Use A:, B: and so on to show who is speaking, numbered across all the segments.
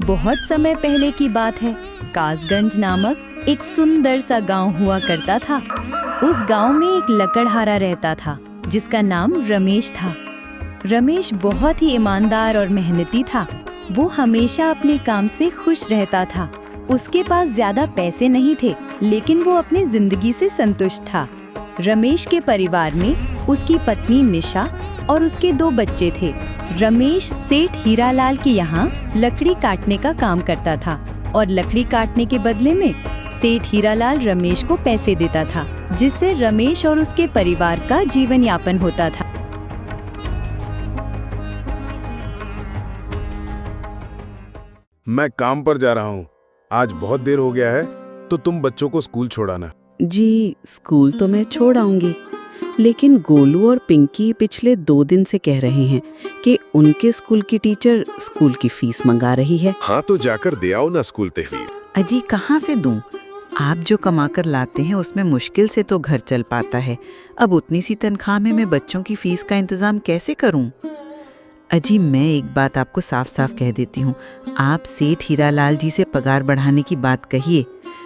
A: बहुत समय पहले की बात है। कासगंज नामक एक सुंदर सा गांव हुआ करता था। उस गांव में एक लकड़हारा रहता था जिसका नाम रमेश था। रमेश बहुत ही ईमानदार और मेहनती था। वो हमेशा अपने काम से खुश रहता था। उसके पास ज्यादा पैसे नहीं थे, लेकिन वो अपनी जिंदगी से संतुष्ट था। रमेश के परिवार में उसकी पत्नी निशा और उसके 2 बच्चे थे। रमेश सेठ हीरालाल के यहाँ लकड़ी काटने का काम करता था और लकड़ी काटने के बदले में सेठ हीरालाल रमेश को पैसे देता था, जिससे रमेश और उसके परिवार का जीवन यापन होता था।
B: मैं काम पर जा रहा हूँ। आज बहुत देर हो गया है, तो तुम बच्चों को स्कूल छोड़ाना।
C: जी, स्कूल तो मैं छोड़ आऊंगी, लेकिन गोलू और पिंकी पिछले 2 दिन से कह रहे हैं कि उनके स्कूल की टीचर स्कूल की फीस मंगा रही है।
B: हाँ, तो जाकर दे आओ ना स्कूल ते फीस।
C: अजी, कहाँ से दूं? आप जो कमा कर लाते हैं उसमें मुश्किल से तो घर चल पाता है। अब उतनी सी तनख्वाह में मैं बच्चों की फीस का इंतजाम कैसे करूं? अजी, मैं एक बात आपको साफ साफ कह देती हूँ, आप सेठ हीरालाल जी से पगार बढ़ाने की बात कहिए।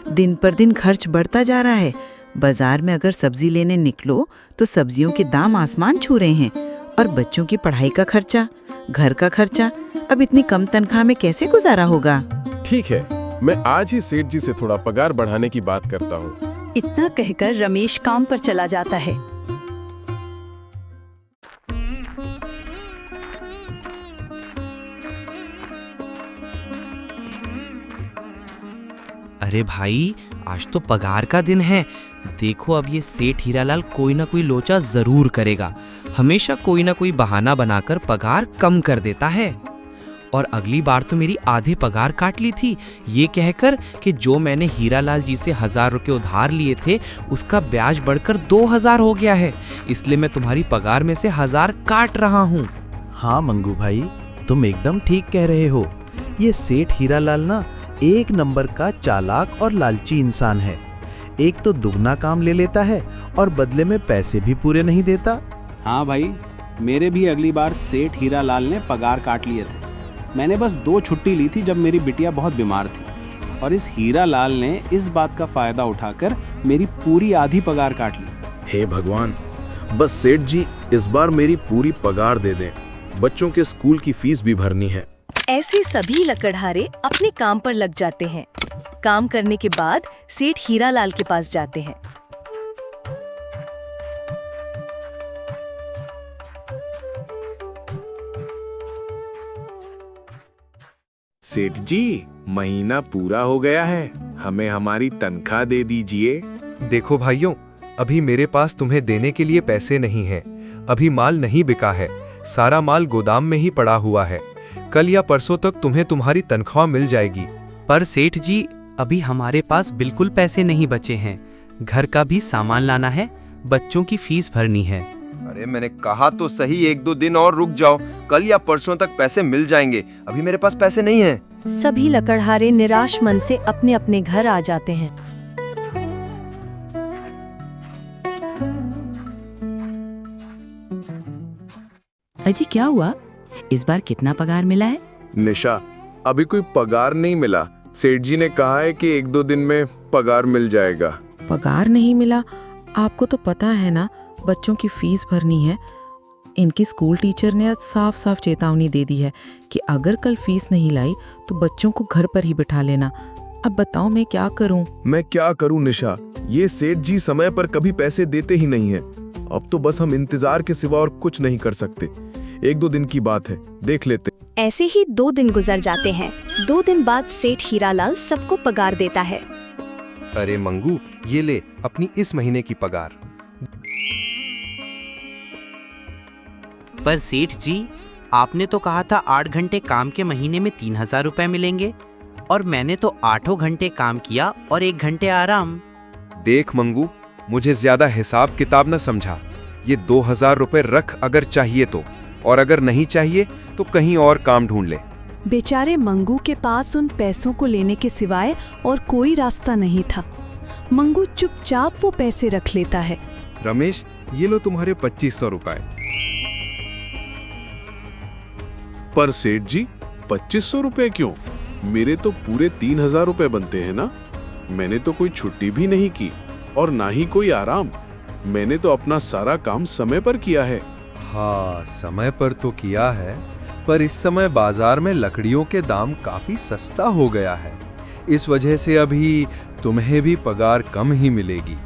C: दिन पर दिन खर्च बढ़ता जा रहा है। बाजार में अगर सब्जी लेने निकलो तो सब्जियों के दाम आसमान छू रहे हैं, और बच्चों की पढ़ाई का खर्चा, घर का खर्चा, अब इतनी कम तनख्वाह में कैसे गुजारा होगा?
B: ठीक है, मैं आज ही सेठ जी से थोड़ा पगार बढ़ाने की बात करता हूँ।
A: इतना कहकर रमेश काम पर चला जाता है।
D: अरे भाई, आज तो पगार का दिन है। देखो, अब ये सेठ हीरालाल कोई ना कोई लोचा जरूर करेगा। हमेशा कोई ना कोई बहाना बनाकर पगार कम कर देता है। और अगली बार तो मेरी आधे पगार काट ली थी, ये कहकर कि जो मैंने हीरालाल जी से 1000 रुपये उधार लिए थे उसका ब्याज बढ़कर 2000 हो गया है, इसलिए मैं तुम्हारी पगार में से 1000 काट रहा हूँ।
E: हाँ मंगू भाई, तुम एकदम ठीक कह रहे हो। ये सेठ हीरालाल ना एक नंबर का चालाक और लालची इंसान है। एक तो दुगना काम ले लेता है और बदले में पैसे भी पूरे नहीं देता।
F: हाँ भाई, मेरे भी अगली बार सेठ हीरालाल ने पगार काट लिए थे। मैंने बस 2 छुट्टी ली थी जब मेरी बिटिया बहुत बीमार थी, और इस हीरालाल ने इस बात का फायदा उठाकर मेरी पूरी आधी पगार काट ली।
B: हे भगवान, बस सेठ जी इस बार मेरी पूरी पगार दे दें। बच्चों के स्कूल की फीस भी भरनी है।
A: ऐसे सभी लकड़हारे अपने काम पर लग जाते हैं। काम करने के बाद सेठ हीरालाल के पास जाते हैं।
B: सेठ जी, महीना पूरा हो गया है, हमें हमारी तनख्वाह दे दीजिए।
G: देखो भाइयों, अभी मेरे पास तुम्हें देने के लिए पैसे नहीं हैं। अभी माल नहीं बिका है, सारा माल गोदाम में ही पड़ा हुआ है। कल या परसों तक तुम्हें तुम्हारी तनख्वाह मिल जाएगी।
D: पर सेठ जी, अभी हमारे पास बिल्कुल पैसे नहीं बचे हैं। घर का भी सामान लाना है, बच्चों की फीस भरनी है।
H: अरे मैंने कहा तो सही, 1-2 दिन और रुक जाओ, कल या परसों तक पैसे मिल जाएंगे। अभी मेरे पास पैसे नहीं हैं।
A: सभी लकड़हारे निराश मन से अपने अपने घर आ जाते हैं।
C: अजी, क्या हुआ? इस बार कितना पगार मिला है?
B: निशा, अभी कोई पगार नहीं मिला। सेठ जी ने कहा है कि 1-2 दिन में पगार मिल जाएगा।
C: पगार नहीं मिला? आपको तो पता है ना, बच्चों की फीस भरनी है। इनकी स्कूल टीचर ने आज साफ साफ चेतावनी दे दी है कि अगर कल फीस नहीं लाई तो बच्चों को घर पर ही बिठा लेना। अब बताओ मैं क्या करूं?
B: मैं क्या करूं निशा, ये सेठ जी समय पर कभी पैसे देते ही नहीं हैं। अब तो बस हम इंतजार के सिवा और कुछ नहीं कर सकते। 1-2 दिन की बात है, देख लेते।
A: ऐसे ही 2 दिन गुजर जाते हैं। 2 दिन बाद सेठ हीरालाल सबको पगार देता है।
G: अरे मंगू, ये ले अपनी इस महीने की पगार।
D: पर सेठ जी, आपने तो कहा था 8 घंटे काम के महीने में 3000 रुपए मिलेंगे, और मैंने तो 8 घंटे काम किया और 1 घंटे आराम।
G: देख मंगू, मुझे ज्यादा हिसाब किताब न समझा। ये 2000 रुपए रख अगर चाहिए तो, और अगर नहीं चाहिए तो कहीं और काम ढूंढ ले।
I: बेचारे मंगू के पास उन पैसों को लेने के सिवाय और कोई रास्ता नहीं था। मंगू चुपचाप वो पैसे रख लेता है।
G: रमेश, ये लो तुम्हारे 2500 रुपए।
B: पर सेठ जी, 2500 रुपए क्यों? मेरे तो पूरे 3,000 रुपए बनते हैं ना। मैंने तो कोई छुट्टी भी नहीं की और ना ही कोई आराम। मैंने तो अपना सारा काम समय पर किया है।
J: हाँ, समय पर तो किया है, पर इस समय बाजार में लकड़ियों के दाम काफी सस्ता हो गया है। इस वजह से अभी तुम्हें भी पगार कम ही मिलेगी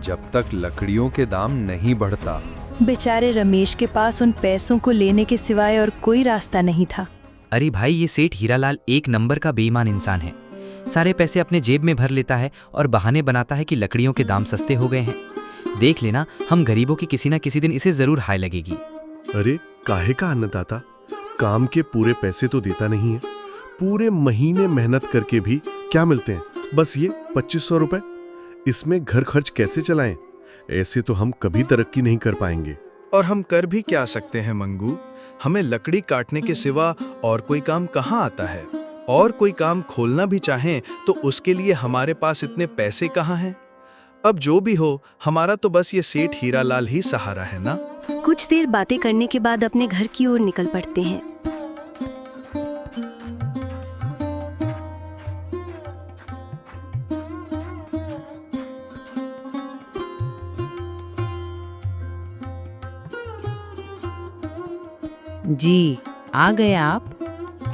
J: जब तक लकड़ियों के दाम नहीं बढ़ता।
I: बेचारे रमेश के पास उन पैसों को लेने के सिवाय और कोई रास्ता नहीं था।
D: अरे भाई, ये सेठ हीरालाल एक नंबर का बेईमान इंसान है। सारे पैसे अपने जेब में भर लेता है और बहाने बनाता है कि लकड़ियों के दाम सस्ते हो गए हैं। देख लेना, हम गरीबों की किसी ना किसी दिन इसे जरूर हाय लगेगी।
K: अरे काहे का अन्नदाता काम के पूरे पैसे तो देता नहीं है। पूरे महीने मेहनत करके भी क्या मिलते हैं? बस ये 2500 रुपए। इसमें घर खर्च कैसे चलाएं? ऐसे तो हम कभी तरक्की नहीं कर पाएंगे।
E: और हम कर भी क्या सकते हैं मंगू? हमें लकड़ी काटने के सिवा और कोई काम कहाँ आता है? और कोई काम खोलना भी चाहें तो उसके लिए हमारे पास इतने पैसे कहाँ हैं? अब जो भी हो, हमारा तो बस ये सेठ हीरालाल ही सहारा है ना।
I: कुछ देर बातें करने के बाद अपने घर की ओर निकल पड़ते हैं।
C: जी, आ गए आप।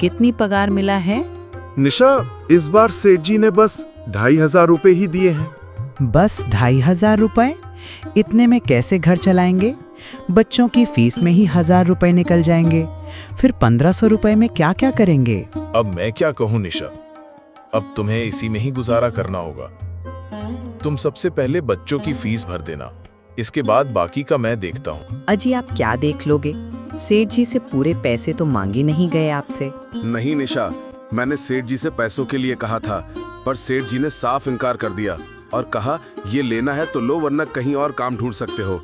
C: कितनी पगार मिला है?
B: निशा, इस बार सेठ जी ने बस 2,500 रुपए ही दिए हैं।
C: बस 2,500 रुपए? इतने में कैसे घर चलाएंगे? बच्चों की फीस में ही 1,000 रुपए निकल जाएंगे। फिर 1,500 रुपए में क्या क्या करेंगे?
B: अब मैं क्या कहूँ निशा, अब तुम्हें इसी में ही गुजारा करना होगा। तुम सबसे पहले बच्चों की फीस भर देना, इसके बाद बाकी का मैं देखता हूँ।
C: अजी, आप क्या देख लोगे? सेठ जी से पूरे पैसे तो मांगे नहीं गए आपसे।
B: नहीं निशा, मैंने सेठ जी से पैसों के लिए कहा था, पर सेठ जी ने साफ इनकार कर दिया और कहा ये लेना है तो लो, वरना कहीं और काम ढूंढ सकते हो।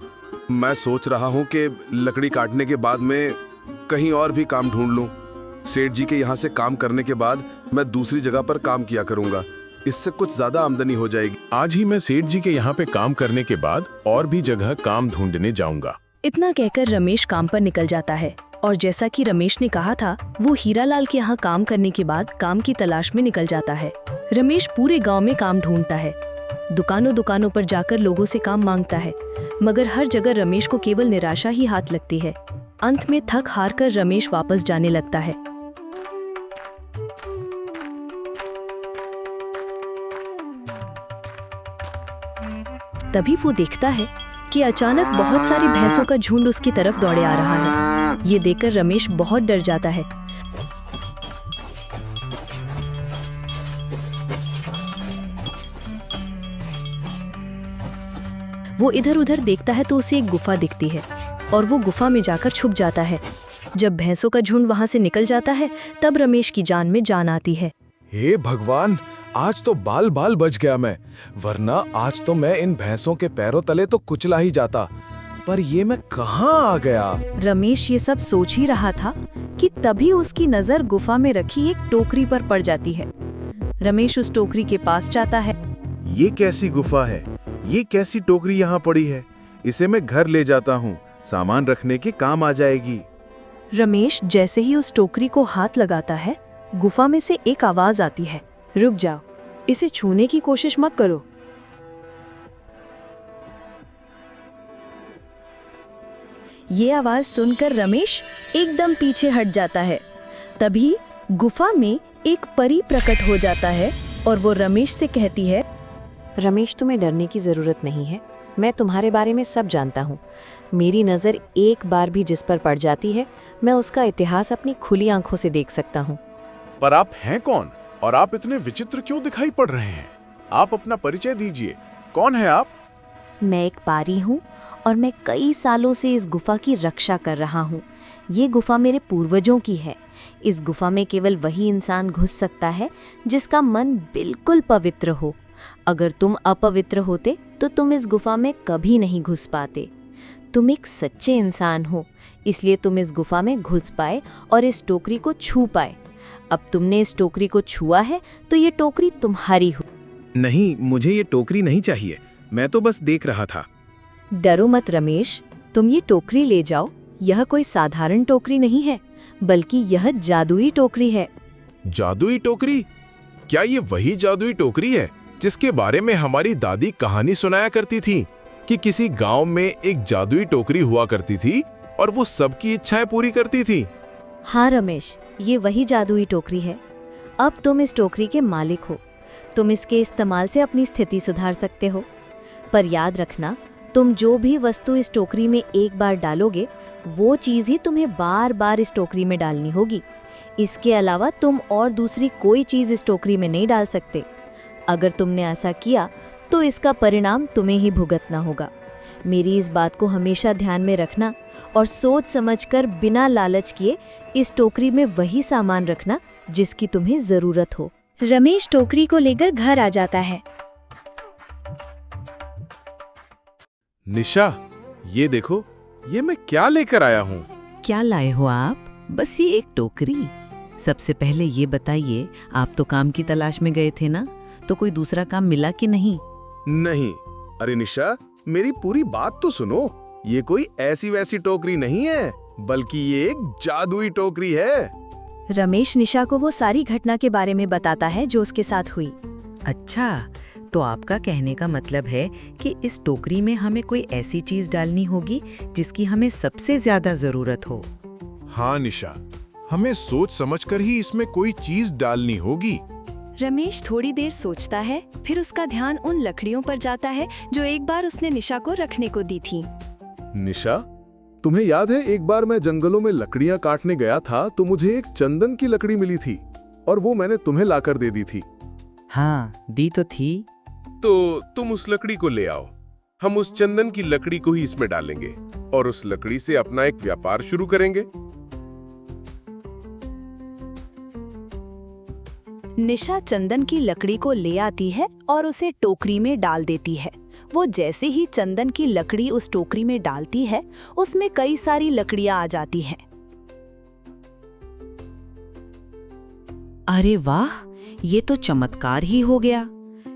B: मैं सोच रहा हूँ कि लकड़ी काटने के बाद मैं कहीं और भी काम ढूंढ लूँ। सेठ जी के यहाँ से काम करने के बाद मैं दूसरी जगह पर काम किया करूँगा, इससे कुछ ज्यादा आमदनी हो जाएगी। आज ही मैं सेठ जी के यहाँ पे काम करने के बाद और भी जगह काम ढूंढने जाऊँगा।
I: इतना कहकर रमेश काम पर निकल जाता है और जैसा कि रमेश ने कहा था, वो हीरालाल के यहाँ काम करने के बाद काम की तलाश में निकल जाता है। रमेश पूरे गांव में काम ढूंढता है, दुकानों दुकानों पर जाकर लोगों से काम मांगता है, मगर हर जगह रमेश को केवल निराशा ही हाथ लगती है। अंत में थक हार कर रमेश वापस जाने लगता है। तभी वो देखता है कि अचानक बहुत सारी भैंसों का झुंड उसकी तरफ दौड़े आ रहा है। ये देखकर रमेश बहुत डर जाता है। वो इधर उधर देखता है तो उसे एक गुफा दिखती है और वो गुफा में जाकर छुप जाता है। जब भैंसों का झुंड वहां से निकल जाता है, तब रमेश की जान में जान आती है।
B: हे भगवान, आज तो बाल बाल बच गया मैं, वरना आज तो मैं इन भैंसों के पैरों तले तो कुचला ही जाता। पर ये मैं कहाँ आ गया?
I: रमेश ये सब सोच ही रहा था कि तभी उसकी नजर गुफा में रखी एक टोकरी पर पड़ जाती है। रमेश उस टोकरी के पास जाता है।
B: ये कैसी गुफा है? ये कैसी टोकरी यहाँ पड़ी है? इसे मैं घर ले जाता हूँ, सामान रखने के काम आ जाएगी।
I: रमेश जैसे ही उस टोकरी को हाथ लगाता है, गुफा में से एक आवाज आती है, रुक जाओ, इसे छूने की कोशिश मत करो। ये आवाज सुनकर रमेश एकदम पीछे हट जाता है। तभी गुफा में एक परी प्रकट हो जाता है और वो रमेश से कहती है,
L: रमेश, तुम्हें डरने की जरूरत नहीं है। मैं तुम्हारे बारे में सब जानता हूँ। मेरी नज़र एक बार भी जिस पर पड़ जाती है, मैं उसका इतिहास अपनी खुली आंखों से देख सकता हूँ।
B: पर आप हैं कौन और आप इतने विचित्र क्यों दिखाई पड़ रहे हैं? आप अपना परिचय दीजिए, कौन है आप?
L: मैं एक पारी हूँ और मैं कई सालों से इस गुफा की रक्षा कर रहा हूँ। ये गुफा मेरे पूर्वजों की है। इस गुफा में केवल वही इंसान घुस सकता है जिसका मन बिल्कुल पवित्र हो। अगर तुम अपवित्र होते तो तुम इस गुफा में कभी नहीं घुस पाते। तुम एक सच्चे इंसान हो, इसलिए तुम इस गुफा में घुस पाए और इस टोकरी को छू पाए। अब तुमने इस टोकरी को छुआ है तो ये टोकरी तुम्हारी हो।
F: नहीं, मुझे ये टोकरी नहीं चाहिए, मैं तो बस देख रहा था।
L: डरो मत रमेश, तुम ये टोकरी ले जाओ। यह कोई साधारण टोकरी नहीं है, बल्कि यह जादुई टोकरी है।
M: जादुई टोकरी? क्या ये वही जादुई टोकरी है जिसके बारे में हमारी दादी कहानी सुनाया करती थी कि किसी गांव में एक जादुई टोकरी हुआ करती थी और वो सबकी इच्छाएं पूरी करती थी?
L: हाँ रमेश, ये वही जादुई टोकरी है। अब तुम इस टोकरी के मालिक हो। तुम इसके इस्तेमाल से अपनी स्थिति सुधार सकते हो। पर याद रखना, तुम जो भी वस्तु इस टोकरी में एक बार डालोगे, वो चीज़ ही तुम्हें बार बार इस टोकरी में डालनी होगी। इसके अलावा तुम और दूसरी कोई चीज़ इस टोकरी में नहीं डाल सकते। अगर तुमने ऐसा किया तो इसका परिणाम तुम्हें ही भुगतना होगा। मेरी इस बात को हमेशा ध्यान में रखना और सोच समझकर बिना लालच किए इस टोकरी में वही सामान रखना जिसकी तुम्हें ज़रूरत हो।
I: रमेश टोकरी को लेकर घर आ जाता है।
M: निशा, ये देखो, ये मैं क्या लेकर आया हूँ।
C: क्या लाए हो आप? बस ये एक टोकरी। सबसे पहले ये बताइए, आप तो काम की तलाश में गए थे ना, तो कोई दूसरा काम मिला कि नहीं?
M: नहीं, अरे निशा, मेरी पूरी बात तो सुनो। ये कोई ऐसी वैसी टोकरी नहीं है, बल्कि ये एक जादुई टोकरी है।
I: रमेश निशा को वो सारी घटना के बारे में बताता है जो उसके साथ हुई।
C: अच्छा, तो आपका कहने का मतलब है कि इस टोकरी में हमें कोई ऐसी चीज डालनी होगी जिसकी हमें सबसे ज्यादा जरूरत हो।
M: हाँ निशा, हमें सोच समझकर ही इसमें कोई चीज डालनी होगी।
I: रमेश थोड़ी देर सोचता है, फिर उसका ध्यान उन लकड़ियों पर जाता है जो एक बार उसने निशा को रखने को दी थी।
M: निशा, तुम्हें याद है एक बार मैं जंगलों में लकड़ियां काटने गया था तो मुझे एक चंदन की लकड़ी मिली थी और वो मैंने तुम्हें लाकर दे दी थी।
C: हाँ, दी तो थी।
M: तो तुम उस लकड़ी को ले आओ। हम उस चंदन की लकड़ी को ही इसमें डालेंगे और उस लकड़ी से अपना एक व्यापार शुरू करेंगे।
I: निशा चंदन की लकड़ी को ले आती है और उसे टोकरी में डाल देती है। वो जैसे ही चंदन की लकड़ी उस टोकरी में डालती है, उसमें कई सारी लकड़ियां आ जाती हैं।
C: अरे वाह, ये तो चमत्कार ही हो गया।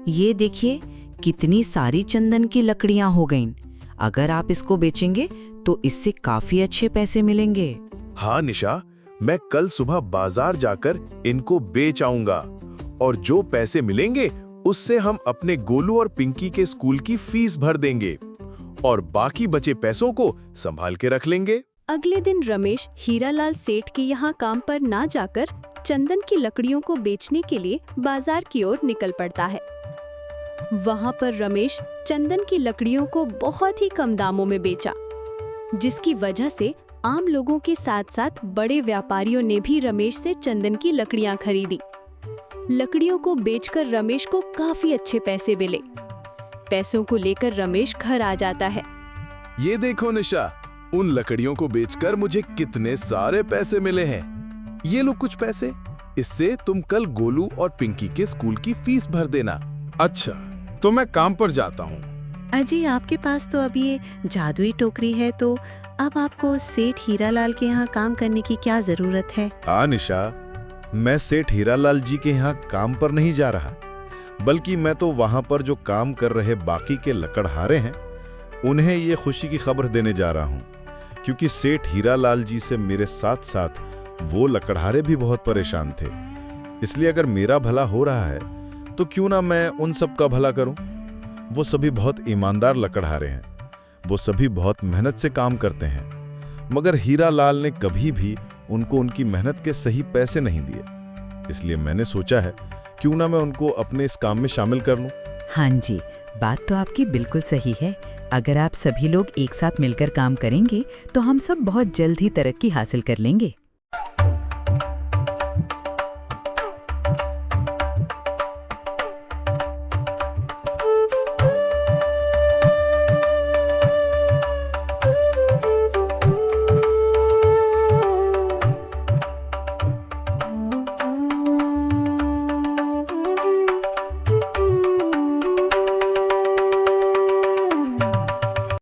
C: ये देखिए, कितनी सारी चंदन की लकड़ियां हो गईं। अगर आप इसको बेचेंगे तो इससे काफी अच्छे पैसे मिलेंगे।
M: हाँ निशा, मैं कल सुबह बाजार जाकर इनको बेच आऊंगा और जो पैसे मिलेंगे उससे हम अपने गोलू और पिंकी के स्कूल की फीस भर देंगे और बाकी बचे पैसों को संभाल के रख लेंगे।
I: अगले दिन रमेश हीरालाल सेठ के यहाँ काम पर ना जाकर चंदन की लकड़ियों को बेचने के लिए बाजार की ओर निकल पड़ता है। वहाँ पर रमेश चंदन की लकड़ियों को बहुत ही कम दामों में बेचा, जिसकी वजह से आम लोगों के साथ साथ बड़े व्यापारियों ने भी रमेश से चंदन की लकड़ियां खरीदी। लकड़ियों को बेचकर रमेश को काफी अच्छे पैसे मिले। पैसों को लेकर रमेश घर आ जाता है।
M: ये देखो निशा, उन लकड़ियों को बेचकर मुझे कितने सारे पैसे मिले हैं। ये लो कुछ पैसे, इससे तुम कल गोलू और पिंकी के स्कूल की फीस भर देना। अच्छा, तो मैं काम पर जाता हूँ।
C: अजी, आपके पास तो अभी ये जादुई टोकरी है, तो अब आपको सेठ हीरालाल के यहाँ काम करने की क्या जरूरत है?
K: हाँ निशा, मैं सेठ हीरालाल जी के यहाँ काम पर नहीं जा रहा, बल्कि मैं तो वहाँ पर जो काम कर रहे बाकी के लकड़हारे हैं उन्हें ये खुशी की खबर देने जा रहा हूँ, क्योंकि सेठ हीरालाल जी से मेरे साथ साथ वो लकड़हारे भी बहुत परेशान थे। इसलिए अगर मेरा भला हो रहा है तो क्यों ना मैं उन सब का भला करूं। वो सभी बहुत ईमानदार लकड़हारे हैं, वो सभी बहुत मेहनत से काम करते हैं, मगर हीरालाल ने कभी भी उनको उनकी मेहनत के सही पैसे नहीं दिए। इसलिए मैंने सोचा है क्यों ना मैं उनको अपने इस काम में शामिल कर लूं।
C: हाँ जी, बात तो आपकी बिल्कुल सही है। अगर आप सभी लोग एक साथ मिलकर काम करेंगे तो हम सब बहुत जल्द ही तरक्की हासिल कर लेंगे।